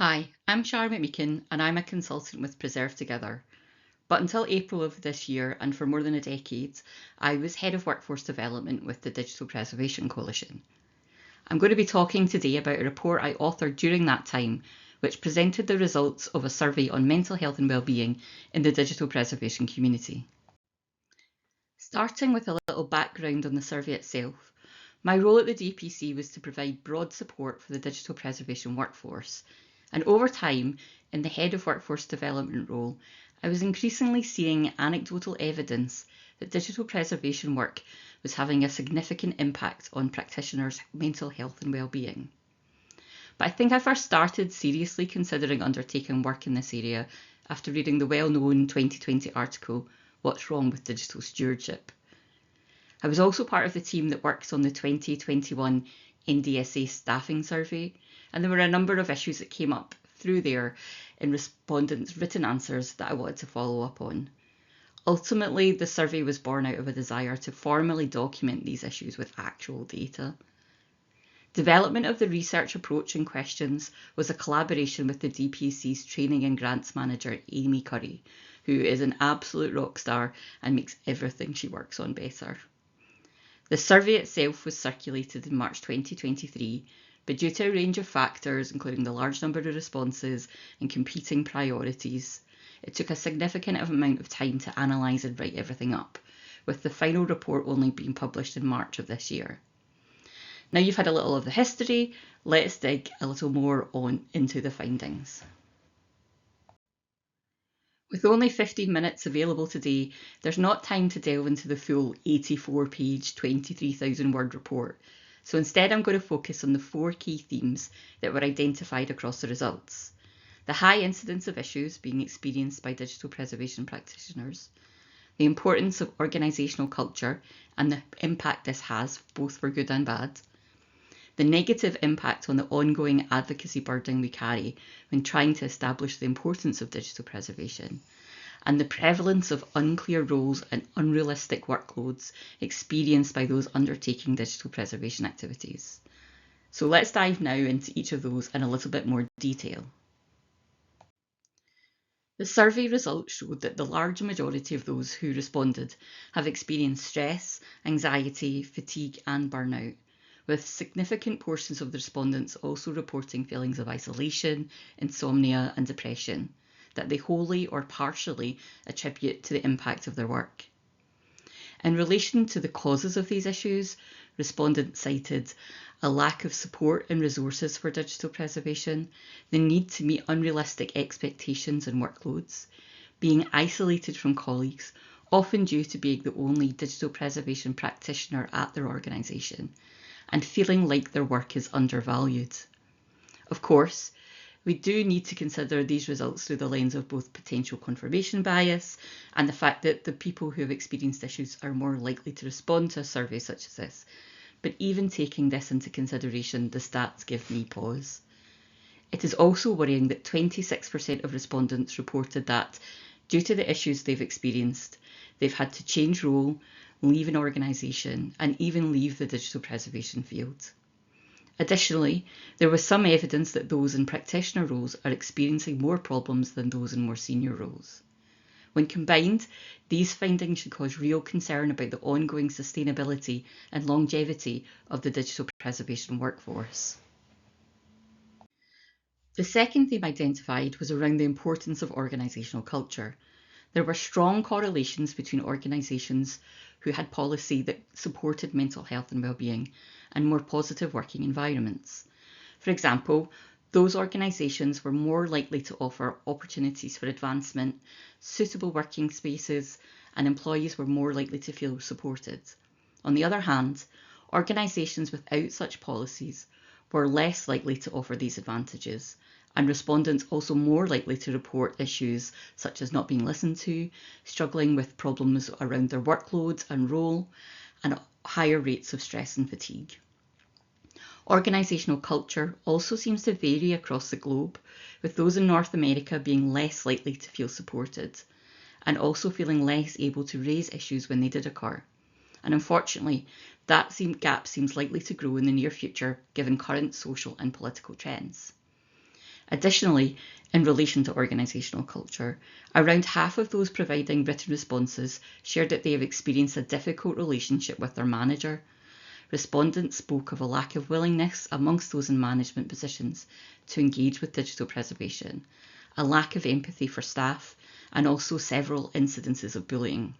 Hi, I'm Sharon McMeekin and I'm a consultant with Preserve Together. But until April of this year and for more than a decade, I was Head of Workforce Development with the Digital Preservation Coalition. I'm going to be talking today about a report I authored during that time, which presented the results of a survey on mental health and wellbeing in the digital preservation community. Starting with a little background on the survey itself, my role at the DPC was to provide broad support for the digital preservation workforce. And over time, in the Head of Workforce Development role, I was increasingly seeing anecdotal evidence that digital preservation work was having a significant impact on practitioners' mental health and well-being. But I think I first started seriously considering undertaking work in this area after reading the well-known 2020 article, What's Wrong with Digital Stewardship? I was also part of the team that works on the 2021 NDSA staffing survey, and there were a number of issues that came up through there in respondents' written answers that I wanted to follow up on. Ultimately, the survey was born out of a desire to formally document these issues with actual data. Development of the research approach and questions was a collaboration with the DPC's training and grants manager, Amy Curry, who is an absolute rock star and makes everything she works on better. The survey itself was circulated in March 2023, but due to a range of factors, including the large number of responses and competing priorities, it took a significant amount of time to analyse and write everything up, with the final report only being published in March of this year. Now you've had a little of the history, let's dig a little more into the findings. With only 15 minutes available today, there's not time to delve into the full 84-page, 23,000 word report. So instead I'm going to focus on the 4 key themes that were identified across the results. The high incidence of issues being experienced by digital preservation practitioners, the importance of organisational culture and the impact this has, both for good and bad, the negative impact on the ongoing advocacy burden we carry when trying to establish the importance of digital preservation, and the prevalence of unclear roles and unrealistic workloads experienced by those undertaking digital preservation activities. So let's dive now into each of those in a little bit more detail. The survey results showed that the large majority of those who responded have experienced stress, anxiety, fatigue and burnout, with significant portions of the respondents also reporting feelings of isolation, insomnia and depression that they wholly or partially attribute to the impact of their work. In relation to the causes of these issues, respondents cited a lack of support and resources for digital preservation, the need to meet unrealistic expectations and workloads, being isolated from colleagues, often due to being the only digital preservation practitioner at their organisation, and feeling like their work is undervalued. Of course, we do need to consider these results through the lens of both potential confirmation bias and the fact that the people who have experienced issues are more likely to respond to a survey such as this. But even taking this into consideration, the stats give me pause. It is also worrying that 26% of respondents reported that, due to the issues they've experienced, they've had to change role, leave an organisation, and even leave the digital preservation field. Additionally, there was some evidence that those in practitioner roles are experiencing more problems than those in more senior roles. When combined, these findings should cause real concern about the ongoing sustainability and longevity of the digital preservation workforce. The second theme identified was around the importance of organisational culture. There were strong correlations between organisations who had policy that supported mental health and wellbeing and more positive working environments. For example, those organisations were more likely to offer opportunities for advancement, suitable working spaces, and employees were more likely to feel supported. On the other hand, organisations without such policies were less likely to offer these advantages, and respondents also more likely to report issues such as not being listened to, struggling with problems around their workloads and role, and higher rates of stress and fatigue. Organisational culture also seems to vary across the globe, with those in North America being less likely to feel supported, and also feeling less able to raise issues when they did occur. And unfortunately, that gap seems likely to grow in the near future given current social and political trends. Additionally, in relation to organisational culture, around half of those providing written responses shared that they have experienced a difficult relationship with their manager. Respondents spoke of a lack of willingness amongst those in management positions to engage with digital preservation, a lack of empathy for staff, and also several incidences of bullying.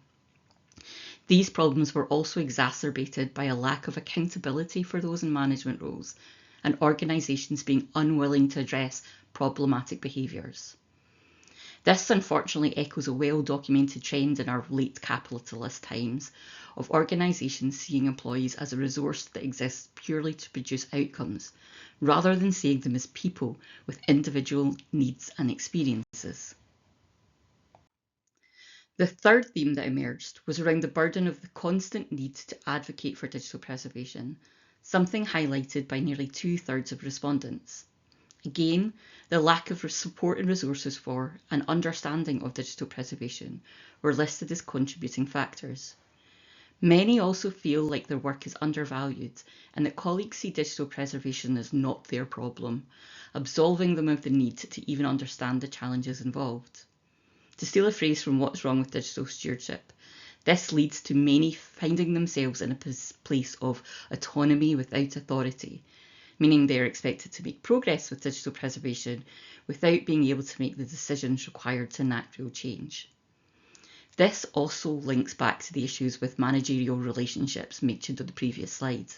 These problems were also exacerbated by a lack of accountability for those in management roles and organisations being unwilling to address problematic behaviours. This unfortunately echoes a well-documented trend in our late capitalist times of organisations seeing employees as a resource that exists purely to produce outcomes, rather than seeing them as people with individual needs and experiences. The third theme that emerged was around the burden of the constant need to advocate for digital preservation, something highlighted by nearly 2/3 of respondents. Again, the lack of support and resources for and understanding of digital preservation were listed as contributing factors. Many also feel like their work is undervalued and that colleagues see digital preservation as not their problem, absolving them of the need to even understand the challenges involved. To steal a phrase from What's Wrong with Digital Stewardship, this leads to many finding themselves in a place of autonomy without authority, meaning they are expected to make progress with digital preservation without being able to make the decisions required to enact real change. This also links back to the issues with managerial relationships mentioned on the previous slide.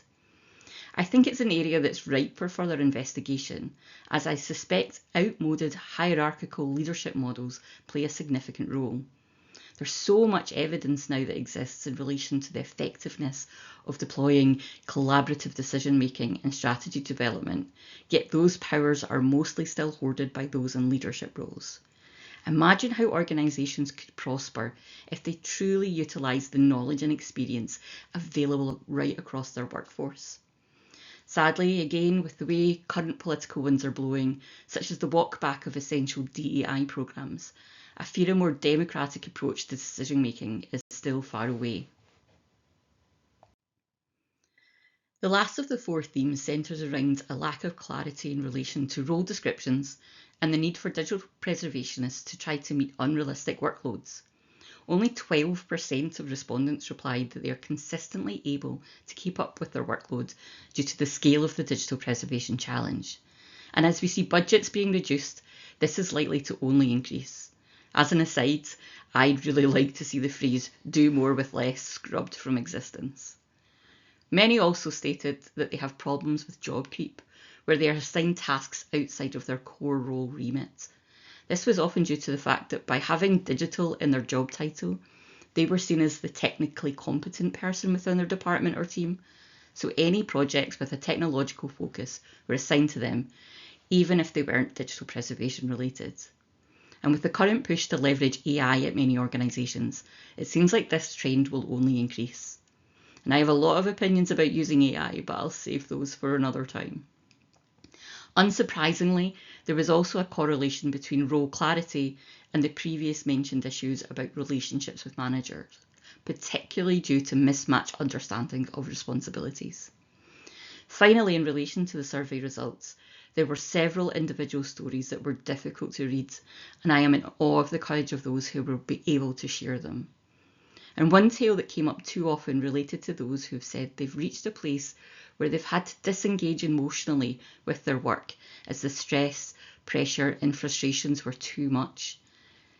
I think it's an area that's ripe for further investigation, as I suspect outmoded hierarchical leadership models play a significant role. There's so much evidence now that exists in relation to the effectiveness of deploying collaborative decision-making and strategy development, yet those powers are mostly still hoarded by those in leadership roles. Imagine how organisations could prosper if they truly utilised the knowledge and experience available right across their workforce. Sadly, again, with the way current political winds are blowing, such as the walk back of essential DEI programmes, I fear a more democratic approach to decision making is still far away. The last of the four themes centres around a lack of clarity in relation to role descriptions and the need for digital preservationists to try to meet unrealistic workloads. Only 12% of respondents replied that they are consistently able to keep up with their workload due to the scale of the digital preservation challenge. And as we see budgets being reduced, this is likely to only increase. As an aside, I'd really like to see the phrase "do more with less" scrubbed from existence. Many also stated that they have problems with job creep, where they are assigned tasks outside of their core role remit. This was often due to the fact that by having digital in their job title, they were seen as the technically competent person within their department or team, so any projects with a technological focus were assigned to them, even if they weren't digital preservation related. And with the current push to leverage AI at many organisations, it seems like this trend will only increase. And I have a lot of opinions about using AI, but I'll save those for another time. Unsurprisingly, there was also a correlation between role clarity and the previous mentioned issues about relationships with managers, particularly due to mismatched understanding of responsibilities. Finally, in relation to the survey results, there were several individual stories that were difficult to read, and I am in awe of the courage of those who will be able to share them. And one tale that came up too often related to those who've said they've reached a place where they've had to disengage emotionally with their work as the stress, pressure and frustrations were too much.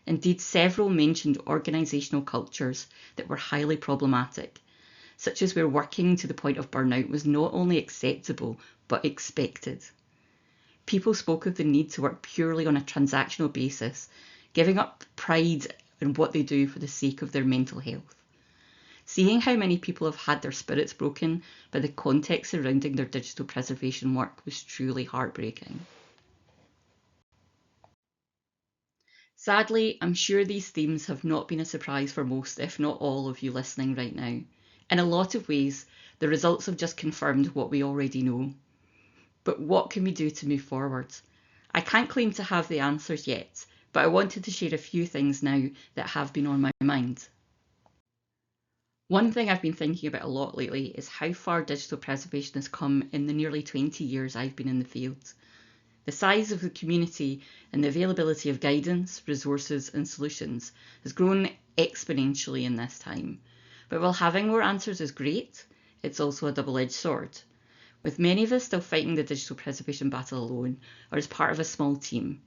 Indeed, several mentioned organisational cultures that were highly problematic, such as where working to the point of burnout was not only acceptable but expected. People spoke of the need to work purely on a transactional basis, giving up pride in what they do for the sake of their mental health. Seeing how many people have had their spirits broken by the context surrounding their digital preservation work was truly heartbreaking. Sadly, I'm sure these themes have not been a surprise for most, if not all, of you listening right now. In a lot of ways, the results have just confirmed what we already know. But what can we do to move forward? I can't claim to have the answers yet, but I wanted to share a few things now that have been on my mind. One thing I've been thinking about a lot lately is how far digital preservation has come in the nearly 20 years I've been in the field. The size of the community and the availability of guidance, resources and solutions has grown exponentially in this time. But while having more answers is great, it's also a double-edged sword. With many of us still fighting the digital preservation battle alone or as part of a small team,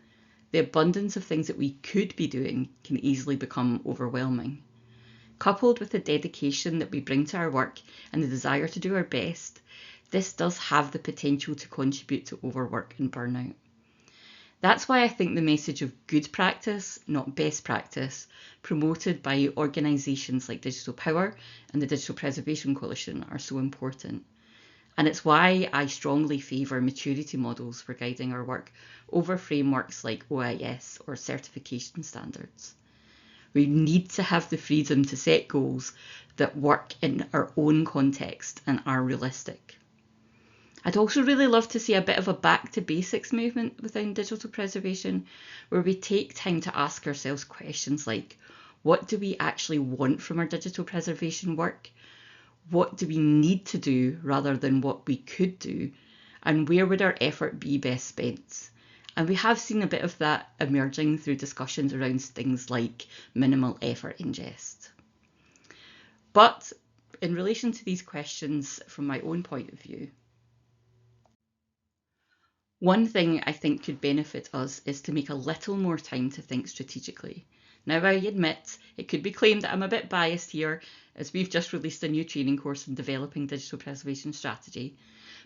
the abundance of things that we could be doing can easily become overwhelming. Coupled with the dedication that we bring to our work and the desire to do our best, this does have the potential to contribute to overwork and burnout. That's why I think the message of good practice, not best practice, promoted by organisations like Digital Power and the Digital Preservation Coalition are so important. And it's why I strongly favour maturity models for guiding our work over frameworks like OIS or certification standards. We need to have the freedom to set goals that work in our own context and are realistic. I'd also really love to see a bit of a back to basics movement within digital preservation, where we take time to ask ourselves questions like, what do we actually want from our digital preservation work? What do we need to do rather than what we could do? And where would our effort be best spent? And we have seen a bit of that emerging through discussions around things like minimal effort ingest. But in relation to these questions from my own point of view, one thing I think could benefit us is to make a little more time to think strategically. Now, I admit it could be claimed that I'm a bit biased here, as we've just released a new training course on developing digital preservation strategy.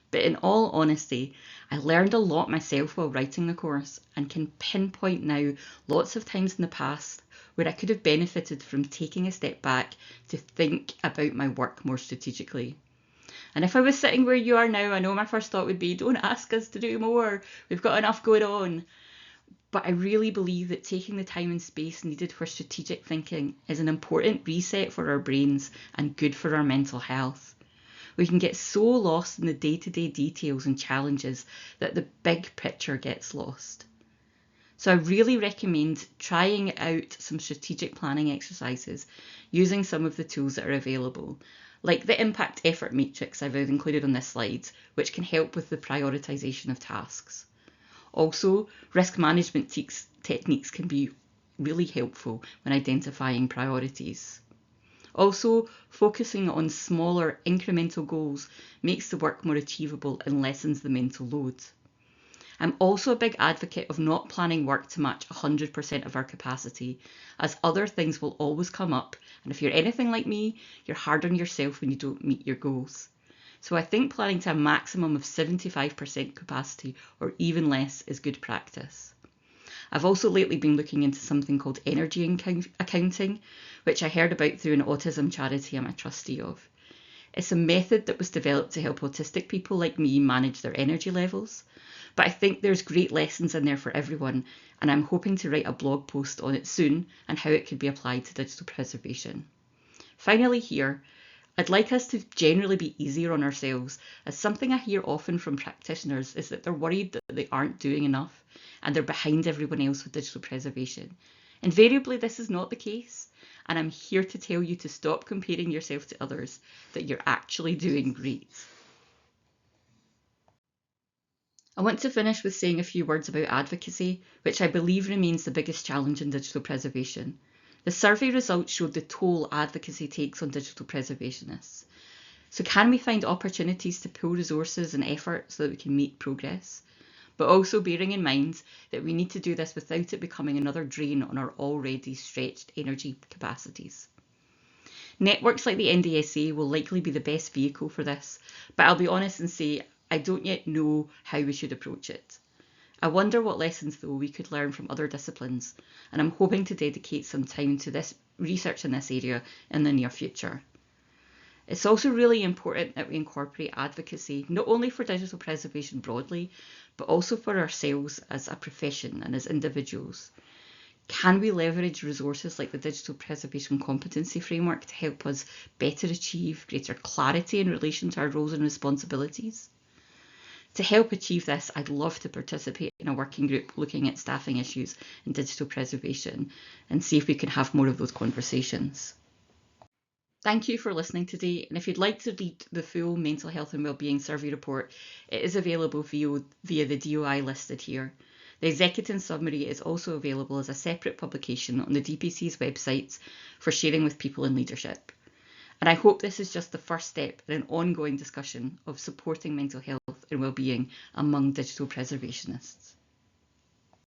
But in all honesty, I learned a lot myself while writing the course and can pinpoint now lots of times in the past where I could have benefited from taking a step back to think about my work more strategically. And if I was sitting where you are now, I know my first thought would be, don't ask us to do more, we've got enough going on. But I really believe that taking the time and space needed for strategic thinking is an important reset for our brains and good for our mental health. We can get so lost in the day-to-day details and challenges that the big picture gets lost. So I really recommend trying out some strategic planning exercises using some of the tools that are available, like the impact effort matrix I've included on this slide, which can help with the prioritisation of tasks. Also, risk management techniques can be really helpful when identifying priorities. Also, focusing on smaller incremental goals makes the work more achievable and lessens the mental load. I'm also a big advocate of not planning work to match 100% of our capacity, as other things will always come up, and if you're anything like me, you're hard on yourself when you don't meet your goals. So I think planning to a maximum of 75% capacity or even less is good practice. I've also lately been looking into something called energy accounting, which I heard about through an autism charity I'm a trustee of. It's a method that was developed to help autistic people like me manage their energy levels, but I think there's great lessons in there for everyone, and I'm hoping to write a blog post on it soon and how it could be applied to digital preservation. Finally here, I'd like us to generally be easier on ourselves, as something I hear often from practitioners is that they're worried that they aren't doing enough and they're behind everyone else with digital preservation. Invariably, this is not the case, and I'm here to tell you to stop comparing yourself to others, that you're actually doing great. I want to finish with saying a few words about advocacy, which I believe remains the biggest challenge in digital preservation. The survey results showed the toll advocacy takes on digital preservationists. So can we find opportunities to pool resources and effort so that we can make progress? But also bearing in mind that we need to do this without it becoming another drain on our already stretched energy capacities. Networks like the NDSA will likely be the best vehicle for this, but I'll be honest and say I don't yet know how we should approach it. I wonder what lessons though we could learn from other disciplines, and I'm hoping to dedicate some time to this research in this area in the near future. It's also really important that we incorporate advocacy not only for digital preservation broadly, but also for ourselves as a profession and as individuals. Can we leverage resources like the Digital Preservation Competency Framework to help us better achieve greater clarity in relation to our roles and responsibilities? To help achieve this, I'd love to participate in a working group looking at staffing issues in digital preservation and see if we can have more of those conversations. Thank you for listening today, and if you'd like to read the full Mental Health and Wellbeing Survey report, it is available via the DOI listed here. The executive summary is also available as a separate publication on the DPC's websites for sharing with people in leadership. And I hope this is just the first step in an ongoing discussion of supporting mental health and wellbeing among digital preservationists.